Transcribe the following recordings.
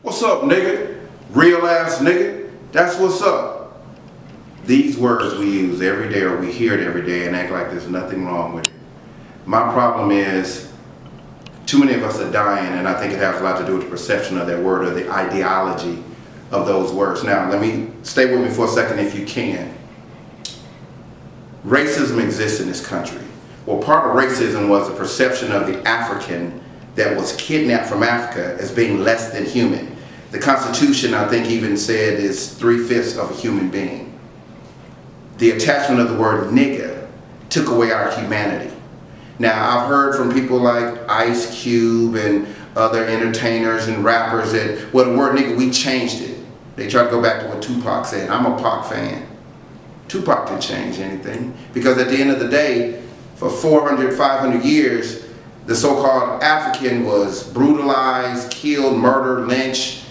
What's up, nigga? Real ass nigga? That's what's up. These words we use every day, or we hear it every day, and act like there's nothing wrong with it. My problem is, too many of us are dying, and I think it has a lot to do with the perception of that word, or the ideology of those words. Now, let me stay with me for a second if you can. Racism exists in this country. Well, part of racism was the perception of the African that was kidnapped from Africa as being less than human. The Constitution, I think, even said is 3/5 of a human being. The attachment of the word nigga took away our humanity. Now, I've heard from people like Ice Cube and other entertainers and rappers that, well, the word nigga, we changed it. They try to go back to what Tupac said. I'm a Pac fan. Tupac didn't change anything, because at the end of the day, for 400, 500 years, the so-called African was brutalized, killed, murdered, lynched,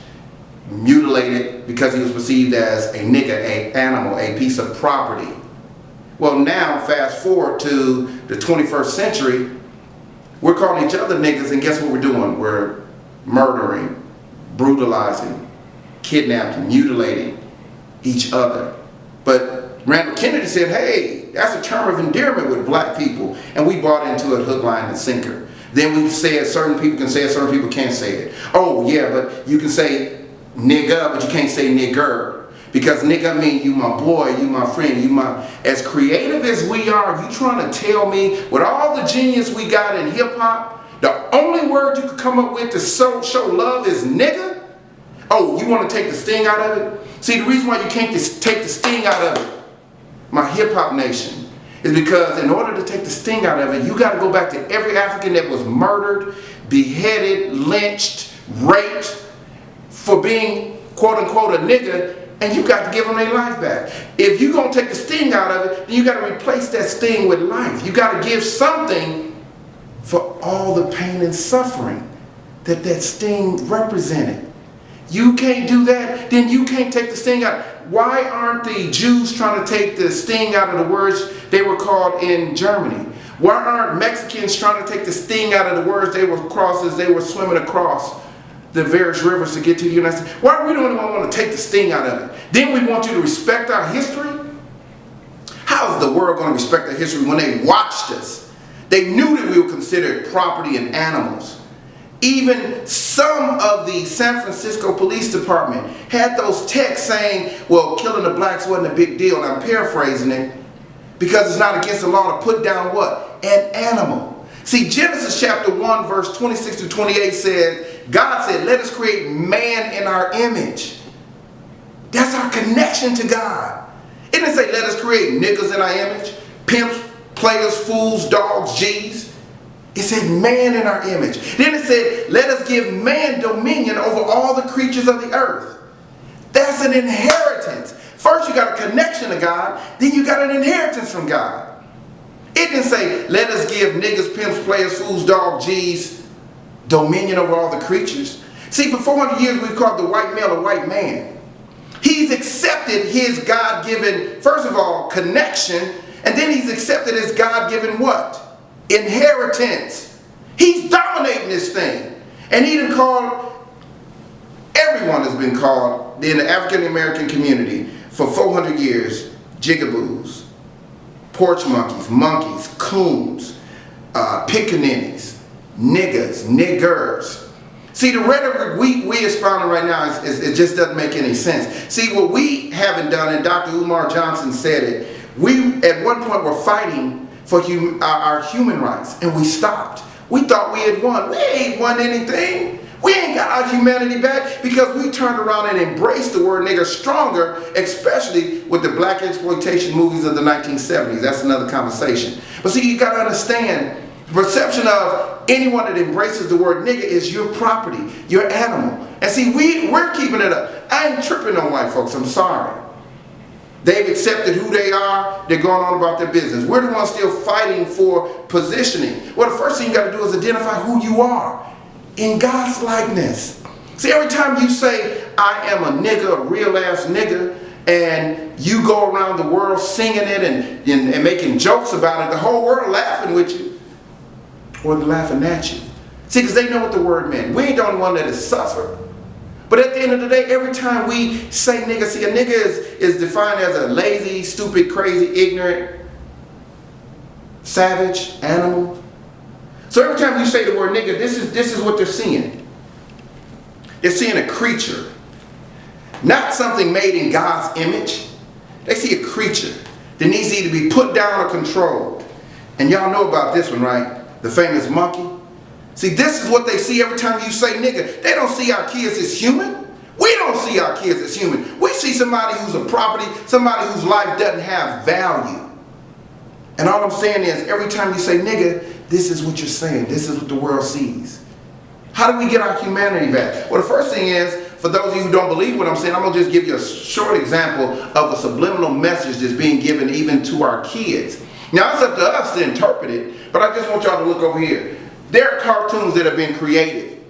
mutilated, because he was perceived as a nigga, a animal, a piece of property. Well, now, fast forward to the 21st century, we're calling each other niggas, and guess what we're doing? We're murdering, brutalizing, kidnapping, mutilating each other. But Randall Kennedy said, hey, that's a term of endearment with black people, and we bought into it hook, line, and sinker. Then we said certain people can say it, certain people can't say it. Oh yeah, but you can say nigga, but you can't say nigger, because nigga mean you my boy, you my friend, you my... As creative as we are, you trying to tell me with all the genius we got in hip-hop, the only word you could come up with to show love is nigga? Oh, you want to take the sting out of it? See, the reason why you can't take the sting out of it, my hip-hop nation, is because in order to take the sting out of it, you got to go back to every African that was murdered, beheaded, lynched, raped for being quote-unquote a nigga, and you got to give them their life back. If you're going to take the sting out of it, then you got to replace that sting with life. You got to give something for all the pain and suffering that that sting represented. You can't do that, then you can't take the sting out. Why aren't the Jews trying to take the sting out of the words they were called in Germany? Why aren't Mexicans trying to take the sting out of the words they were crossed as they were swimming across the various rivers to get to the United States? Why are we the only one want to take the sting out of it? Then we want you to respect our history? How is the world going to respect our history when they watched us? They knew that we were considered property and animals. Even some of the San Francisco Police Department had those texts saying, well, killing the blacks wasn't a big deal. And I'm paraphrasing it, because it's not against the law to put down what? An animal. See, Genesis chapter 1, verse 26 to 28 says, God said, let us create man in our image. That's our connection to God. It didn't say, let us create niggas in our image, pimps, players, fools, dogs, G's. It said man in our image. Then it said, let us give man dominion over all the creatures of the earth. That's an inheritance. First you got a connection to God, then you got an inheritance from God. It didn't say, let us give niggas, pimps, players, fools, dogs, G's dominion over all the creatures. See, for 400 years we've called the white male a white man. He's accepted his God-given, first of all, connection, and then he's accepted his God-given what? Inheritance. He's dominating this thing. And he done called, everyone has been called in the African American community for 400 years, jigaboos, porch monkeys, coons, pickaninnies, niggas, niggers. See, the rhetoric we expounding right now, it just doesn't make any sense. See, what we haven't done, and Dr. Umar Johnson said it, we at one point were fighting for our human rights, and we stopped. We thought we had won. We ain't won anything. We ain't got our humanity back, because we turned around and embraced the word nigger stronger, especially with the black exploitation movies of the 1970s. That's another conversation. But see, you got to understand, the perception of anyone that embraces the word nigger is your property, your animal. And see, we're keeping it up. I ain't tripping on white folks, I'm sorry. They've accepted who they are, they're going on about their business. We're the ones still fighting for positioning. Well, the first thing you got to do is identify who you are in God's likeness. See, every time you say, I am a nigga, a real ass nigga, and you go around the world singing it and making jokes about it, the whole world laughing with you, or they're laughing at you. See, because they know what the word meant. We ain't the only one that has suffered. But at the end of the day, every time we say nigga, see, a nigga is defined as a lazy, stupid, crazy, ignorant, savage animal. So every time you say the word nigga, this is what they're seeing. They're seeing a creature, not something made in God's image. They see a creature that needs to either be put down or controlled. And y'all know about this one, right? The famous monkey. See, this is what they see every time you say nigga. They don't see our kids as human. We don't see our kids as human. We see somebody who's a property, somebody whose life doesn't have value. And all I'm saying is, every time you say nigga, this is what you're saying. This is what the world sees. How do we get our humanity back? Well, the first thing is, for those of you who don't believe what I'm saying, I'm going to just give you a short example of a subliminal message that's being given even to our kids. Now, it's up to us to interpret it, but I just want y'all to look over here. There are cartoons that have been created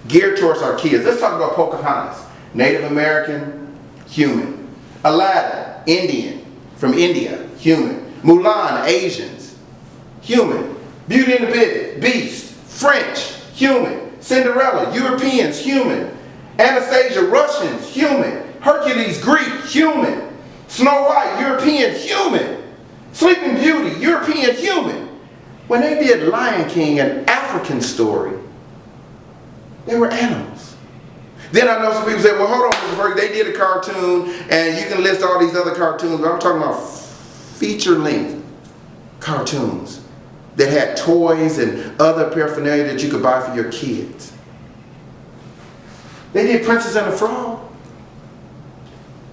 geared towards our kids. Let's talk about Pocahontas, Native American, human. Aladdin, Indian, from India, human. Mulan, Asians, human. Beauty and the Beast, French, human. Cinderella, Europeans, human. Anastasia, Russians, human. Hercules, Greek, human. Snow White, European, human. Sleeping Beauty, European, human. When they did Lion King, an African story, they were animals. Then I know some people say, well, hold on, Mr. Ferg, they did a cartoon, and you can list all these other cartoons, but I'm talking about feature-length cartoons that had toys and other paraphernalia that you could buy for your kids. They did Princess and the Frog.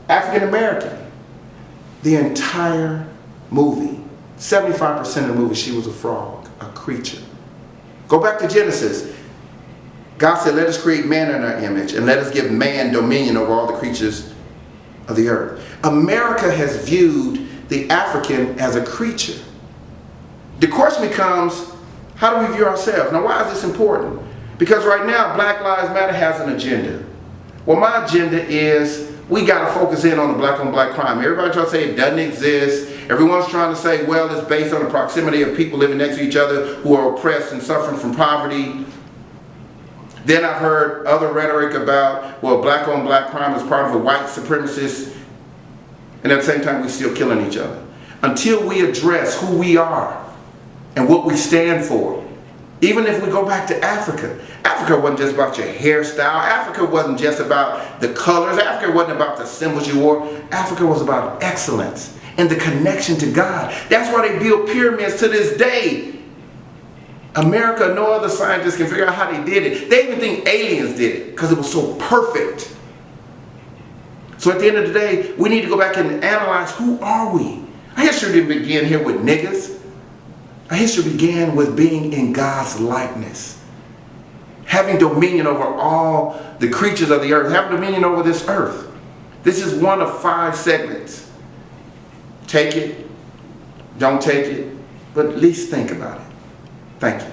African American. The entire movie, 75% of the movie, she was a frog, a creature. Go back to Genesis. God said, let us create man in our image, and let us give man dominion over all the creatures of the earth. America has viewed the African as a creature. The question becomes, how do we view ourselves? Now, why is this important? Because right now, Black Lives Matter has an agenda. Well, my agenda is we got to focus in on the black-on-black crime. Everybody tries to say it doesn't exist. Everyone's trying to say, well, it's based on the proximity of people living next to each other who are oppressed and suffering from poverty. Then I've heard other rhetoric about, well, black-on-black crime is part of a white supremacist, and at the same time, we're still killing each other. Until we address who we are and what we stand for, even if we go back to Africa, Africa wasn't just about your hairstyle. Africa wasn't just about the colors. Africa wasn't about the symbols you wore. Africa was about excellence and the connection to God. That's why they build pyramids to this day. America, no other scientist can figure out how they did it. They even think aliens did it because it was so perfect. So at the end of the day, we need to go back and analyze, who are we? Our history didn't begin here with niggas. Our history began with being in God's likeness. Having dominion over all the creatures of the earth. Having dominion over this earth. This is one of 5 segments. Take it, don't take it, but at least think about it. Thank you.